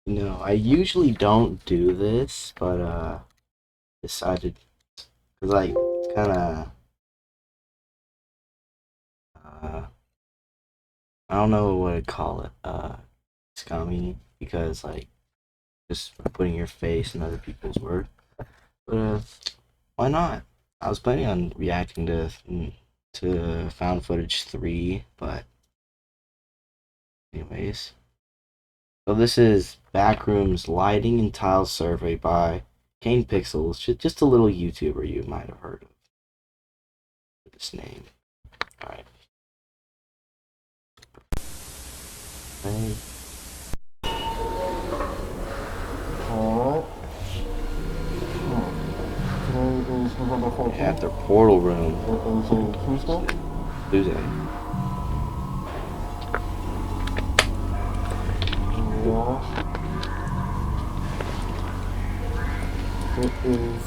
No, I usually don't do this, but decided because like it's kind of uh I don't know what to call it scummy because like just putting your face in other people's work. But why not? I was planning on reacting to found footage 3, but anyways. So this is Backrooms lighting and tile survey by Kane Pixels, just a little YouTuber you might have heard of this name. All right. Hey. Alright. Today is November At 14th. their portal room. It is a Tuesday. Tuesday. Yeah. It is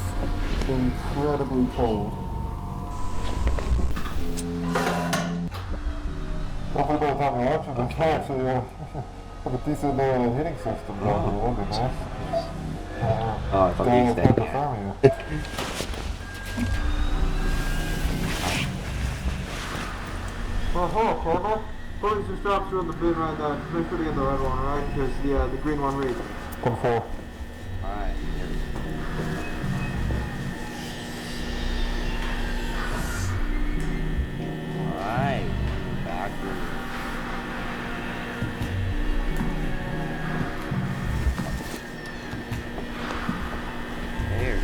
incredibly cold. Hopefully by the time you're watching this, Okay. actually have a decent heating system down here. Oh, That'd be that's nice. nice. Oh, I thought you Guys, said good to yeah. farm you. Hello, Cobra. Putting some straps are in the bin right there. Make sure to get the red one, right? Because the green one reads. 10-4. Alright, here we go. Alright. Backrooms. There.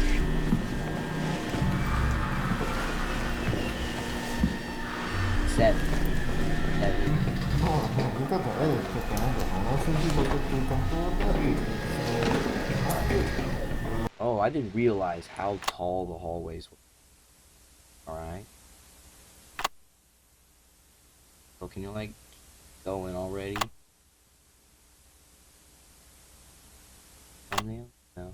Seven. Seven. Oh, man, you got the edge put down, but I think you look at the control of Oh, I didn't realize how tall the hallways were. Alright. So can you like go in already? Thumbnail? No.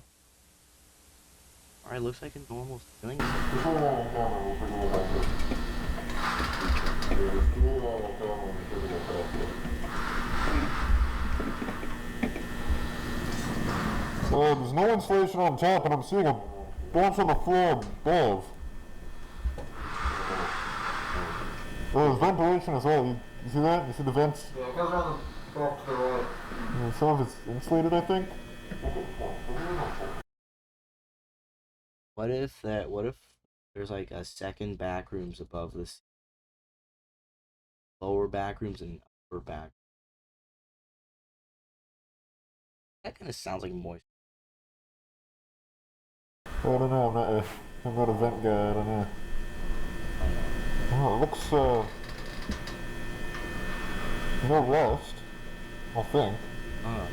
Alright, looks like a normal ceiling. Before we're on camera, we'll take a look at this. Just give me a moment on camera and take a look at this. There's no insulation on top, and I'm seeing a bunch on the floor above. There's ventilation as well. You see that? You see the vents? Yeah, it goes around the back to the right. Some of it's insulated, I think. What if there's like a second back rooms above this lower back rooms and upper back? That kind of sounds like moist. I don't know. I'm not a vent guy. I don't know. I don't know. Oh, it looks no rust. I think. Oh,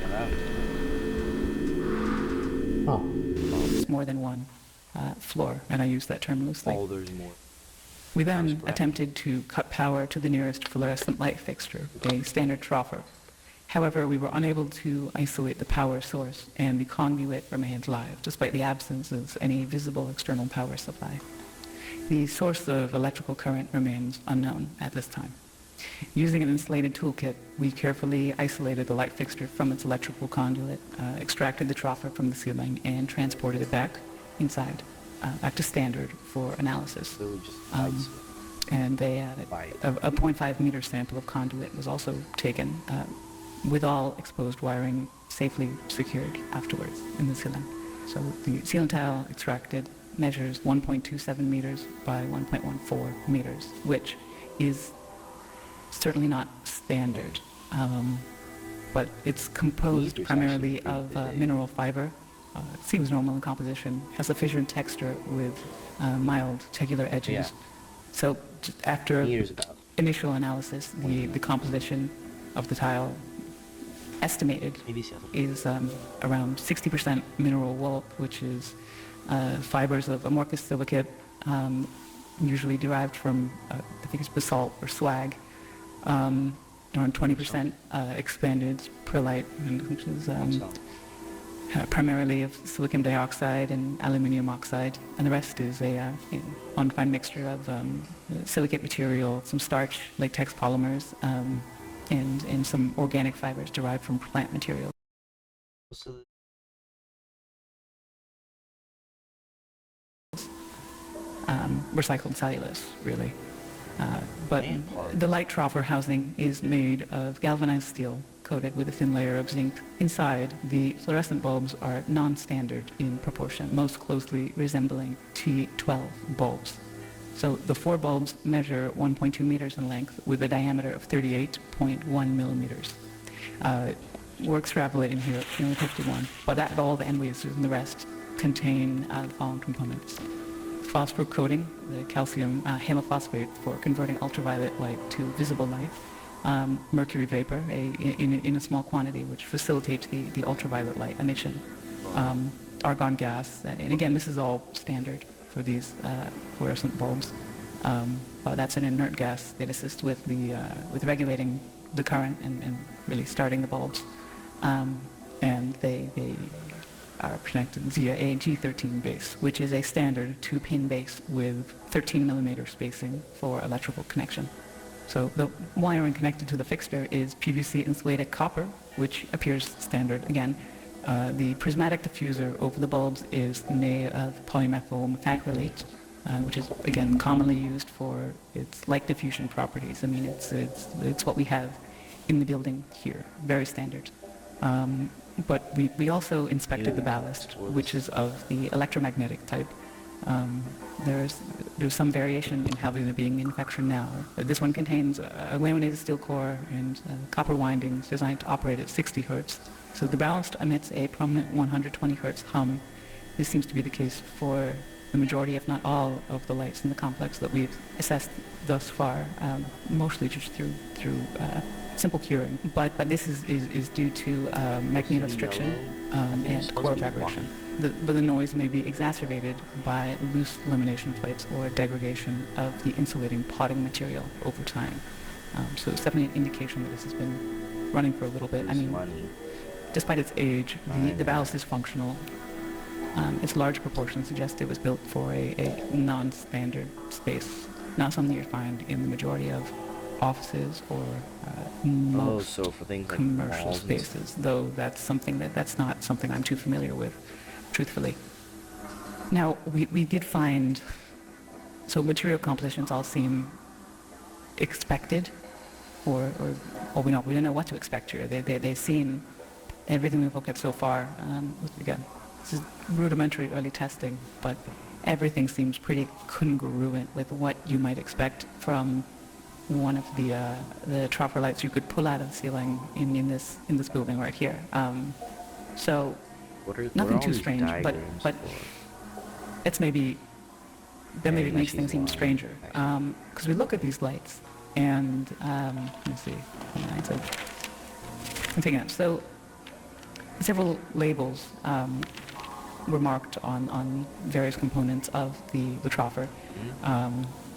yeah, that. Huh. It's more than one floor, and I use that term loosely. Oh, there's more. We then That's correct. attempted to cut power to the nearest fluorescent light fixture, a standard troffer. However, we were unable to isolate the power source, and the conduit remained live, despite the absence of any visible external power supply. The source of electrical current remains unknown at this time. Using an insulated toolkit, we carefully isolated the light fixture from its electrical conduit, extracted the troffer from the ceiling, and transported it back inside, back to standard for analysis. Literally just And a 0.5 meter sample of conduit was also taken, with all exposed wiring safely secured afterwards in the ceiling. So the ceiling tile extracted measures 1.27 meters by 1.14 meters, which is certainly not standard, but it's composed Meters primarily actually of pretty big. mineral fiber. It seems normal in composition, has a fissured texture with mild tegular edges. Yeah. So just after Meters about. initial analysis, the composition of the tile estimated Maybe 7. is around 60% mineral wool, which is fibers of amorphous silicate, usually derived from, I think it's basalt or slag, around 20% expanded perlite, which is primarily of silicon dioxide and aluminium oxide, and the rest is a undefined mixture of silicate material, some starch, latex polymers, and some organic fibers derived from plant material. Most of the recycled cellulose, really. But and parts. the light troffer housing is made of galvanized steel coated with a thin layer of zinc. Inside, the fluorescent bulbs are non-standard in proportion, most closely resembling T12 bulbs. So the 4 bulbs measure 1.2 meters in length with a diameter of 38.1 millimeters. We're extrapolating here at 51, but that all the end and the rest contain the following components: phosphor coating, the calcium hemiphosphate for converting ultraviolet light to visible light, mercury vapor in a small quantity which facilitates the ultraviolet light emission, argon gas, and again this is all standard for these fluorescent bulbs, but that's an inert gas that assists with regulating the current and really starting the bulbs, and they are connected via a G13 base, which is a standard 2-pin base with 13 millimeter spacing for electrical connection. So the wiring connected to the fixture is PVC insulated copper, which appears standard again. The prismatic diffuser over the bulbs is made of polymethyl methacrylate, which is again commonly used for its light diffusion properties. I mean, it's what we have in the building here, very standard. But we also inspected the ballast, which is of the electromagnetic type. There's some variation in how they're being manufactured now. This one contains a laminated steel core and copper windings designed to operate at 60 hertz. So the ballast emits a prominent 120 hertz hum. This seems to be the case for the majority, if not all, of the lights in the complex that we've assessed thus far, mostly just through simple curing. But this is due to magnetostriction and core vibration. But the noise may be exacerbated by loose lamination plates or degradation of the insulating potting material over time. So it's definitely an indication that this has been running for a little bit. I mean, despite its age, the ballast is functional. Its large proportions suggest it was built for a non-standard space, not something you find in the majority of offices or most so for things like commercial malls spaces, though that's not something I'm too familiar with, truthfully. Now, we did find, so material compositions all seem expected, or we don't know what to expect here. They seem, everything we've looked at so far, again, this is rudimentary early testing, but everything seems pretty congruent with what you might expect from one of the troffer lights you could pull out of the ceiling in this building right here. So nothing too strange, but it's maybe makes things seem stranger. Because we look at these lights and let me see. I'm taking it. So several labels were marked on various components of the troffer.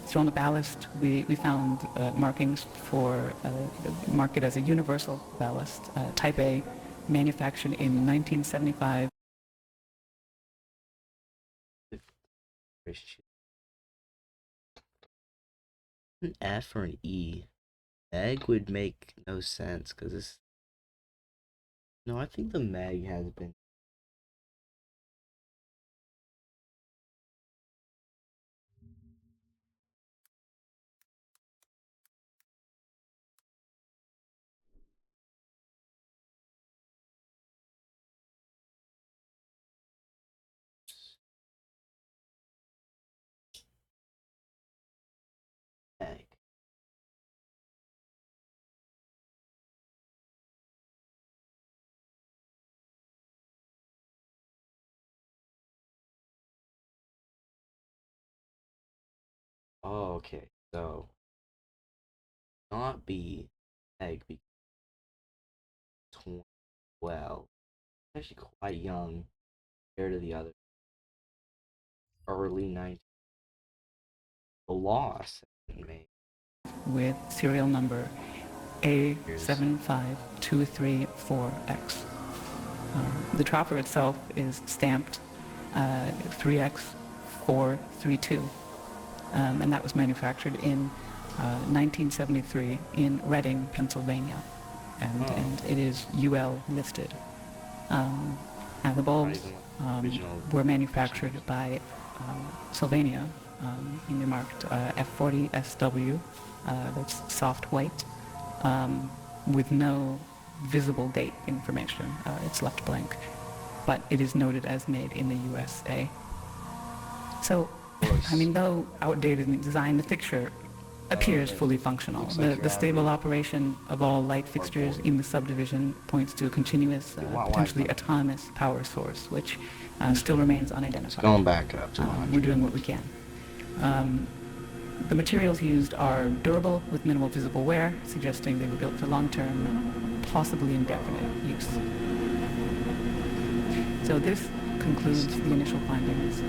So on the ballast, we found markings for mark it as a universal ballast, Type A, manufactured in 1975. An F or an E? Meg would make no sense because it's. No, I think the Meg has been. Meg. Oh, okay. So, not be Meg because 12. Actually, quite young compared to the other. Early 19. The loss made. With serial number A75234X. The troffer itself is stamped 3X432, and that was manufactured in 1973 in Reading, Pennsylvania, and it is UL listed. And the bulbs original were manufactured by Sylvania in the marked F40SW, that's soft white, with no visible date information. It's left blank, but it is noted as made in the USA. So, I mean, though outdated in design, the fixture appears fully functional. The stable operation of all light fixtures in the subdivision points to a continuous, potentially autonomous power source, which still remains unidentified. Going back up to 100. We're doing what we can. The materials used are durable with minimal visible wear, suggesting they were built for long-term, possibly indefinite use. So this concludes the initial findings.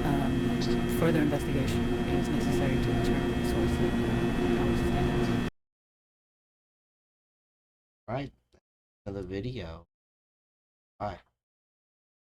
Further investigation is necessary to determine the source of power sustainance. Right. Another video. Bye.